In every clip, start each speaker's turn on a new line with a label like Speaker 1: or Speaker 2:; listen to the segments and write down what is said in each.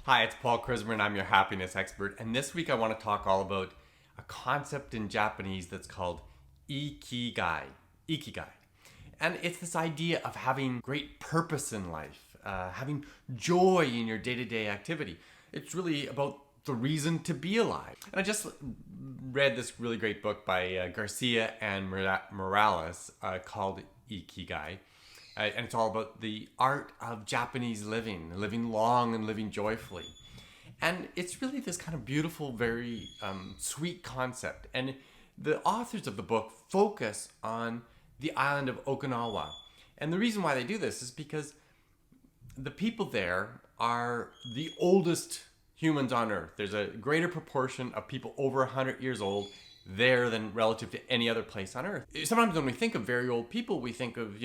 Speaker 1: Hi, it's Paul Krismer and I'm your happiness expert. And this week I want to talk all about a concept in Japanese that's called Ikigai. Ikigai. And it's this idea of having great purpose in life, having joy in your day-to-day activity. It's really about the reason to be alive. And I just read this really great book by Garcia and Morales called Ikigai. And it's all about the art of Japanese living long and living joyfully. And it's really this kind of beautiful, very sweet concept. And the authors of the book focus on the island of Okinawa. And the reason why they do this is because the people there are the oldest humans on Earth. There's a greater proportion of people over 100 years old there than relative to any other place on Earth. Sometimes when we think of very old people, we think of,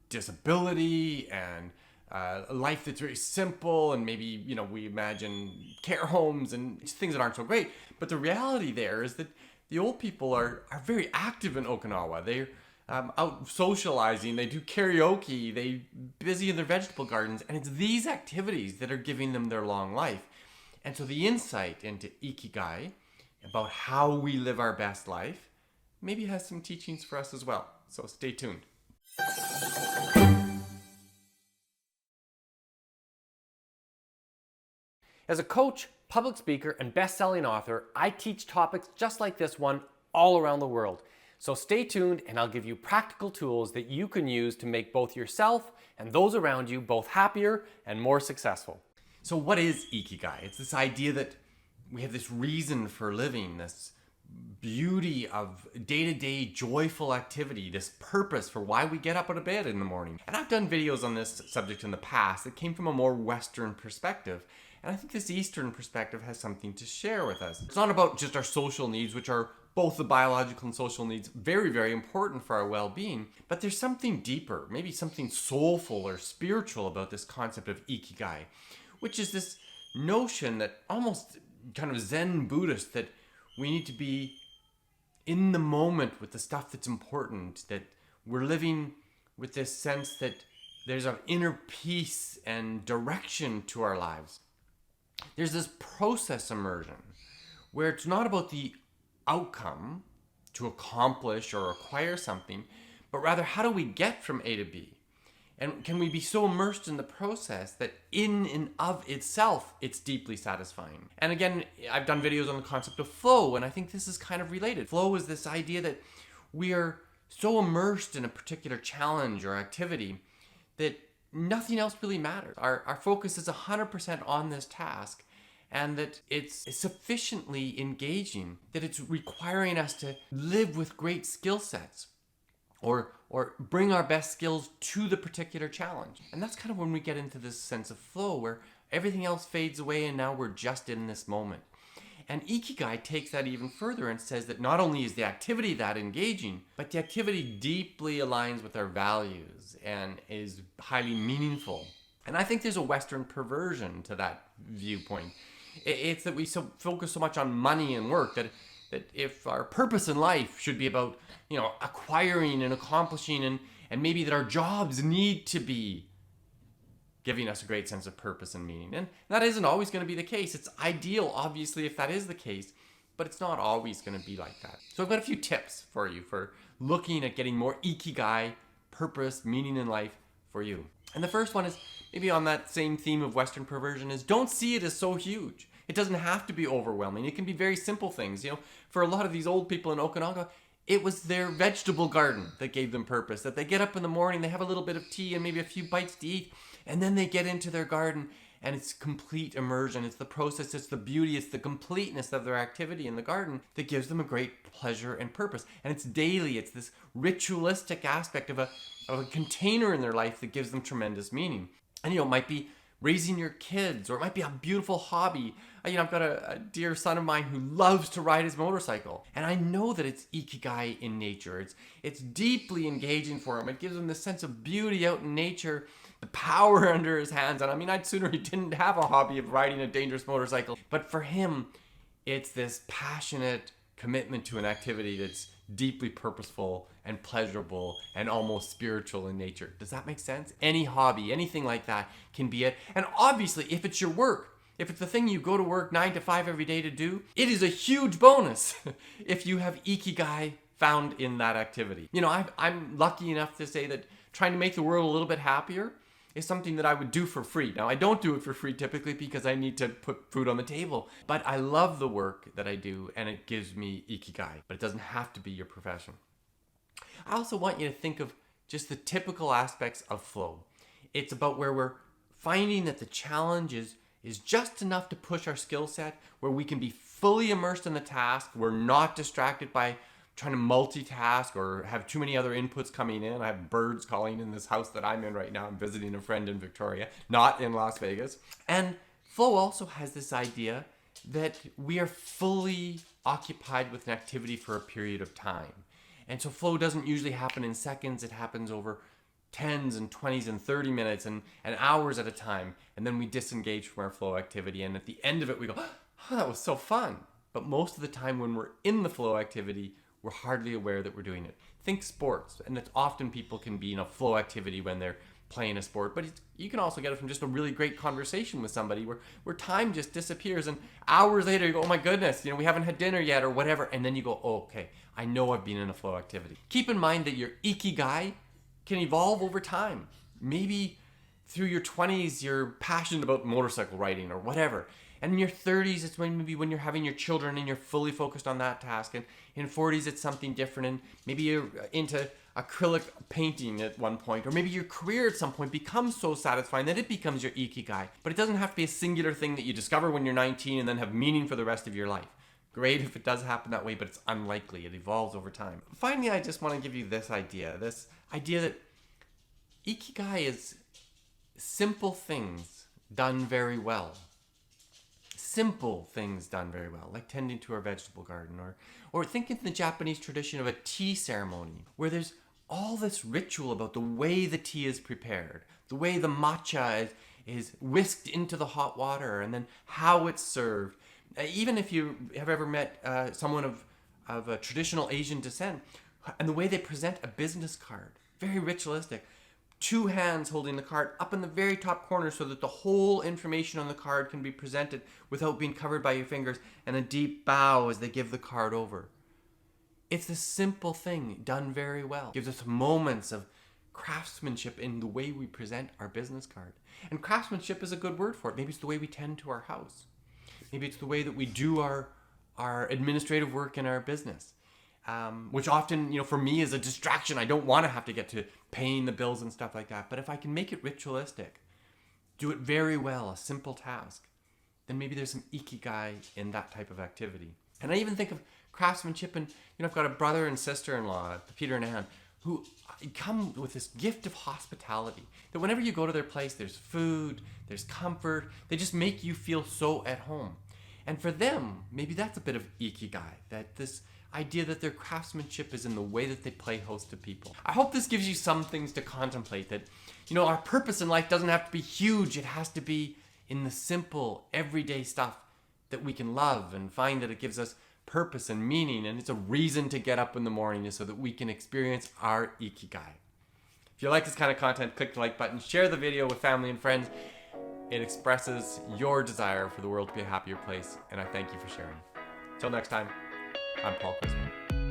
Speaker 1: disability and a life that's very simple, and maybe we imagine care homes and things that aren't so great. But the reality there is that the old people are very active in Okinawa. They're out socializing, they do karaoke, they busy in their vegetable gardens, and it's these activities that are giving them their long life. And so the insight into Ikigai, about how we live our best life, maybe has some teachings for us as well. So stay tuned.
Speaker 2: As a coach, public speaker, and best-selling author, I teach topics just like this one all around the world. So stay tuned and I'll give you practical tools that you can use to make both yourself and those around you both happier and more successful.
Speaker 1: So what is Ikigai? It's this idea that we have this reason for living, this beauty of day-to-day joyful activity, this purpose for why we get up out of bed in the morning. And I've done videos on this subject in the past that came from a more Western perspective. And I think this Eastern perspective has something to share with us. It's not about just our social needs, which are both the biological and social needs, very, very important for our well-being. But there's something deeper, maybe something soulful or spiritual about this concept of Ikigai, which is this notion that almost kind of Zen Buddhist, that we need to be in the moment with the stuff that's important, that we're living with this sense that there's an inner peace and direction to our lives. There's this process immersion where it's not about the outcome to accomplish or acquire something, but rather how do we get from A to B? And can we be so immersed in the process that in and of itself, it's deeply satisfying? And again, I've done videos on the concept of flow, and I think this is kind of related. Flow is this idea that we are so immersed in a particular challenge or activity that nothing else really matters. Our focus is 100% on this task, and that it's sufficiently engaging that it's requiring us to live with great skill sets or bring our best skills to the particular challenge. And that's kind of when we get into this sense of flow where everything else fades away and now we're just in this moment. And Ikigai takes that even further and says that not only is the activity that engaging, but the activity deeply aligns with our values and is highly meaningful. And I think there's a Western perversion to that viewpoint. It's that we focus so much on money and work that if our purpose in life should be about, acquiring and accomplishing, and maybe that our jobs need to be giving us a great sense of purpose and meaning. And that isn't always going to be the case. It's ideal, obviously, if that is the case, but it's not always going to be like that. So I've got a few tips for you for looking at getting more Ikigai, purpose, meaning in life for you. And the first one is, maybe on that same theme of Western perversion, is don't see it as so huge. It doesn't have to be overwhelming. It can be very simple things. For a lot of these old people in Okinawa, it was their vegetable garden that gave them purpose. That they get up in the morning, they have a little bit of tea and maybe a few bites to eat, and then they get into their garden, and it's complete immersion. It's the process, it's the beauty, it's the completeness of their activity in the garden that gives them a great pleasure and purpose. And it's daily, it's this ritualistic aspect of a container in their life that gives them tremendous meaning. And it might be raising your kids, or it might be a beautiful hobby. I've got a dear son of mine who loves to ride his motorcycle. And I know that it's Ikigai in nature. It's deeply engaging for him. It gives him this sense of beauty out in nature, the power under his hands. And I'd sooner he didn't have a hobby of riding a dangerous motorcycle. But for him, it's this passionate commitment to an activity that's deeply purposeful and pleasurable and almost spiritual in nature. Does that make sense? Any hobby, anything like that can be it. And obviously, if it's your work, If it's the thing you go to work 9 to 5 every day to do, it is a huge bonus if you have Ikigai found in that activity. You know, I'm lucky enough to say that trying to make the world a little bit happier is something that I would do for free. Now, I don't do it for free typically because I need to put food on the table, but I love the work that I do and it gives me Ikigai, but it doesn't have to be your profession. I also want you to think of just the typical aspects of flow. It's about where we're finding that the challenge is just enough to push our skill set, where we can be fully immersed in the task. We're not distracted by trying to multitask or have too many other inputs coming in. I have birds calling in this house that I'm in right now. I'm visiting a friend in Victoria, not in Las Vegas. And flow also has this idea that we are fully occupied with an activity for a period of time. And so flow doesn't usually happen in seconds. It happens over 10s and 20s and 30 minutes and hours at a time. And then we disengage from our flow activity. And at the end of it, we go, oh, that was so fun. But most of the time when we're in the flow activity, we're hardly aware that we're doing it. Think sports. And it's often people can be in a flow activity when they're playing a sport. But you can also get it from just a really great conversation with somebody where time just disappears. And hours later, you go, oh my goodness, we haven't had dinner yet or whatever. And then you go, oh, okay, I know I've been in a flow activity. Keep in mind that your Ikigai can evolve over time. Maybe through your 20s, you're passionate about motorcycle riding or whatever. And in your 30s, it's maybe when you're having your children and you're fully focused on that task. And in 40s, it's something different. And maybe you're into acrylic painting at one point. Or maybe your career at some point becomes so satisfying that it becomes your Ikigai. But it doesn't have to be a singular thing that you discover when you're 19 and then have meaning for the rest of your life. Great if it does happen that way, but it's unlikely. It evolves over time. Finally, I just want to give you this idea that Ikigai is simple things done very well. Simple things done very well, like tending to our vegetable garden, or think in the Japanese tradition of a tea ceremony, where there's all this ritual about the way the tea is prepared, the way the matcha is whisked into the hot water, and then how it's served. Even if you have ever met someone of a traditional Asian descent, and the way they present a business card, very ritualistic. 2 hands holding the card up in the very top corner so that the whole information on the card can be presented without being covered by your fingers, and a deep bow as they give the card over. It's a simple thing done very well. It gives us moments of craftsmanship in the way we present our business card. And craftsmanship is a good word for it. Maybe it's the way we tend to our house. Maybe it's the way that we do our administrative work in our business. Which often, for me is a distraction. I don't want to have to get to paying the bills and stuff like that. But if I can make it ritualistic, do it very well, a simple task, then maybe there's some Ikigai in that type of activity. And I even think of craftsmanship, and I've got a brother and sister-in-law, Peter and Ann, who come with this gift of hospitality. That whenever you go to their place, there's food, there's comfort. They just make you feel so at home. And for them, maybe that's a bit of Ikigai, that this idea that their craftsmanship is in the way that they play host to people. I hope this gives you some things to contemplate, that, our purpose in life doesn't have to be huge. It has to be in the simple, everyday stuff that we can love and find that it gives us purpose and meaning, and it's a reason to get up in the morning so that we can experience our Ikigai. If you like this kind of content, click the like button, share the video with family and friends. It expresses your desire for the world to be a happier place, and I thank you for sharing. Till next time, I'm Paul Christman.